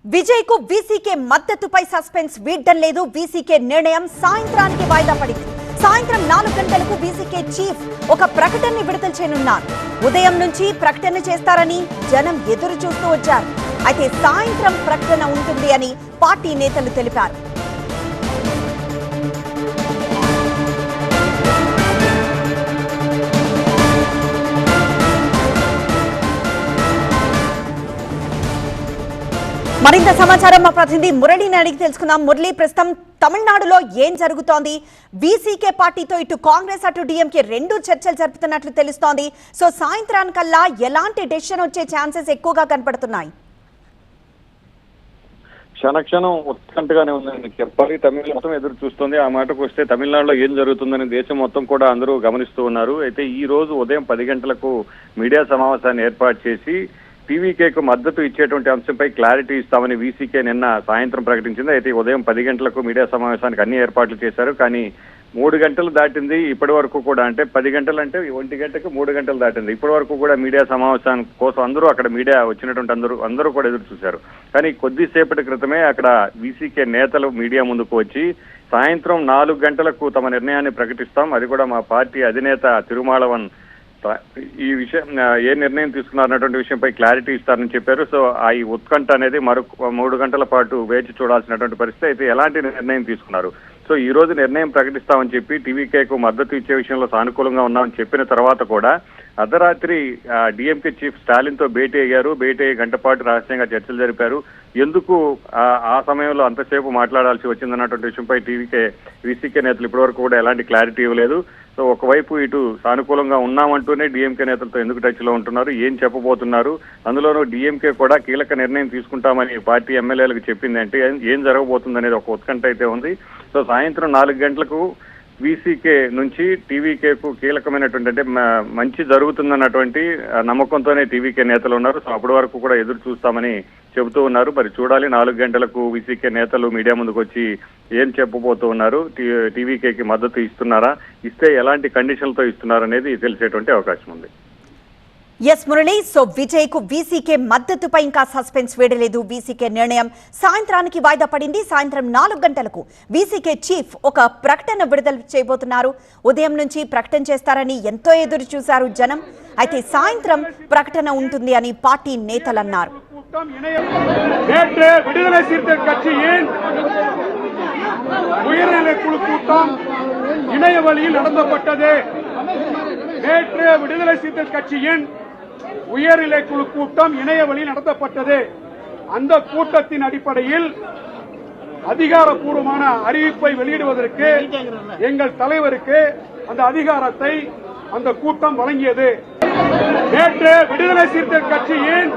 విజయ్ కు VCK మద్దతుపై suspense వీడ్డం లేదు. VCK నిర్ణయం సాయంత్రానికి వాయిదా పడింది. సాయంత్రం 4 గంటలకు వీసీకే చీఫ్ ఒక ప్రకటనని విడుదల చేయనున్నారు. ఉదయం నుంచి ప్రకటన చేస్తారని జనం ఎదురు చూస్తూ వచ్చారు. అయితే సాయంత్రం ప్రకటన ఉంటుంది అని పార్టీ నేతలు తెలిపారు. మరింత సమాచారం మా ప్రతినిధి మురళిని అడిగి తెలుసుకుందాం. మురళి, ప్రస్తుతం తమిళనాడులో ఏం జరుగుతోంది? వీసీకే పార్టీతో ఇటు కాంగ్రెస్ అటు డిఎంకే రెండు చర్చలు జరుపుతున్నట్లు తెలుస్తోంది. సో సాయంత్రానికల్లా ఎలాంటి డెసిషన్ వచ్చే ఛాన్సెస్ ఎక్కువగా కనపడుతున్నాయి? క్షణక్షణం ఉత్కంఠగానే ఉందని చెప్పాలి. తమిళ మొత్తం ఎదురు చూస్తుంది. ఆ మాటకు వస్తే తమిళనాడులో ఏం జరుగుతుందని దేశం మొత్తం కూడా అందరూ గమనిస్తూ ఉన్నారు. అయితే ఈ రోజు ఉదయం 10 గంటలకు మీడియా సమావేశాన్ని ఏర్పాటు చేసి టీవీకేకు మద్దతు ఇచ్చేటువంటి అంశంపై క్లారిటీ ఇస్తామని వీసీకే నిన్న సాయంత్రం ప్రకటించింది. అయితే ఉదయం 10 గంటలకు మీడియా సమావేశానికి అన్ని ఏర్పాట్లు చేశారు. కానీ 3 గంటలు దాటింది. ఇప్పటి వరకు కూడా, అంటే 10 గంటలు అంటే 1 గంటకు 3 గంటలు దాటింది. ఇప్పటి వరకు కూడా మీడియా సమావేశం కోసం అక్కడ మీడియా వచ్చినటువంటి అందరూ కూడా ఎదురు చూశారు. కానీ కొద్దిసేపటి క్రితమే అక్కడ వీసీకే నేతలు మీడియా ముందుకు వచ్చి సాయంత్రం 4 గంటలకు తమ నిర్ణయాన్ని ప్రకటిస్తాం, అది కూడా మా పార్టీ అధినేత తిరుమాళవన్ ఈ విషయం ఏ నిర్ణయం తీసుకున్నారన్నటువంటి విషయంపై క్లారిటీ ఇస్తారని చెప్పారు. సో ఈ ఉత్కంఠ అనేది మరొక 3 గంటల పాటు వేచి చూడాల్సినటువంటి పరిస్థితి. అయితే ఎలాంటి నిర్ణయం తీసుకున్నారు? సో ఈ రోజు నిర్ణయం ప్రకటిస్తామని చెప్పి టీవీకేకు మద్దతు ఇచ్చే విషయంలో సానుకూలంగా ఉన్నామని చెప్పిన తర్వాత కూడా అర్ధరాత్రి డిఎంకే చీఫ్ స్టాలిన్ తో భేటీ అయ్యారు. భేటీ అయ్యి గంట పాటు రహస్యంగా చర్చలు జరిపారు. ఎందుకు ఆ సమయంలో అంతసేపు మాట్లాడాల్సి వచ్చిందన్నటువంటి విషయంపై వీసీకే నేతలు ఇప్పటివరకు కూడా ఎలాంటి క్లారిటీ ఇవ్వలేదు. సో ఒకవైపు ఇటు సానుకూలంగా ఉన్నామంటూనే డిఎంకే నేతలతో ఎందుకు టచ్ లో ఉంటున్నారు, ఏం చెప్పబోతున్నారు? అందులోనూ డిఎంకే కూడా కీలక నిర్ణయం తీసుకుంటామని పార్టీ ఎమ్మెల్యేలకు చెప్పింది. అంటే ఏం జరగబోతుంది అనేది ఒక ఉత్కంఠ అయితే ఉంది. సో సాయంత్రం 4 గంటలకు వీసీకే నుంచి టీవీకేకు కీలకమైనటువంటి, అంటే మంచి జరుగుతుందన్నటువంటి నమ్మకంతోనే టీవీకే నేతలు ఉన్నారు. సో అప్పటి వరకు కూడా ఎదురు చూస్తామని చెబుతూ ఉన్నారు. మరి చూడాలి 4 గంటలకు వీసీకే నేతలు మీడియా ముందుకు వచ్చి ఏం చెప్పబోతూ ఉన్నారు. టీవీకేకి మద్దతు ఇస్తున్నారా, ఇస్తే ఎలాంటి కండిషన్లతో ఇస్తున్నారు అనేది తెలిసేటువంటి అవకాశం ఉంది. ఎస్ మురళి, సో విజయ్ కు వీసీకే మద్దతుపై ఇంకా సస్పెన్స్ వేడలేదు. వీసీకే నిర్ణయం సాయంత్రానికి వాయిదా పడింది. సాయంత్రం 4 గంటలకు వీసీకే చీఫ్ ఒక ప్రకటన విడుదల చేయబోతున్నారు. ఉదయం నుంచి ప్రకటన చేస్తారని ఎంతో ఎదురు చూశారు జనం. అయితే సాయంత్రం ప్రకటన ఉంటుంది అని పార్టీ నేతలు అన్నారు. விடுதலை சிறுத்தைகள் கட்சியின் உயர்நிலை குழு கூட்டம் இணைய வழியில் நடத்தப்பட்டது. நேற்று விடுதலை சிறுத்தைகள் கட்சியின் உயர்நிலை குழு கூட்டம் இணைய வழியில் நடத்தப்பட்டது. அந்த கூட்டத்தின் அடிப்படையில் அதிகாரப்பூர்வமான அறிவிப்பை வெளியிடுவதற்கு எங்கள் தலைவருக்கு அந்த அதிகாரத்தை அந்த கூட்டம் வழங்கியது. நேற்று விடுதலை சிறுத்தைகள் கட்சியின்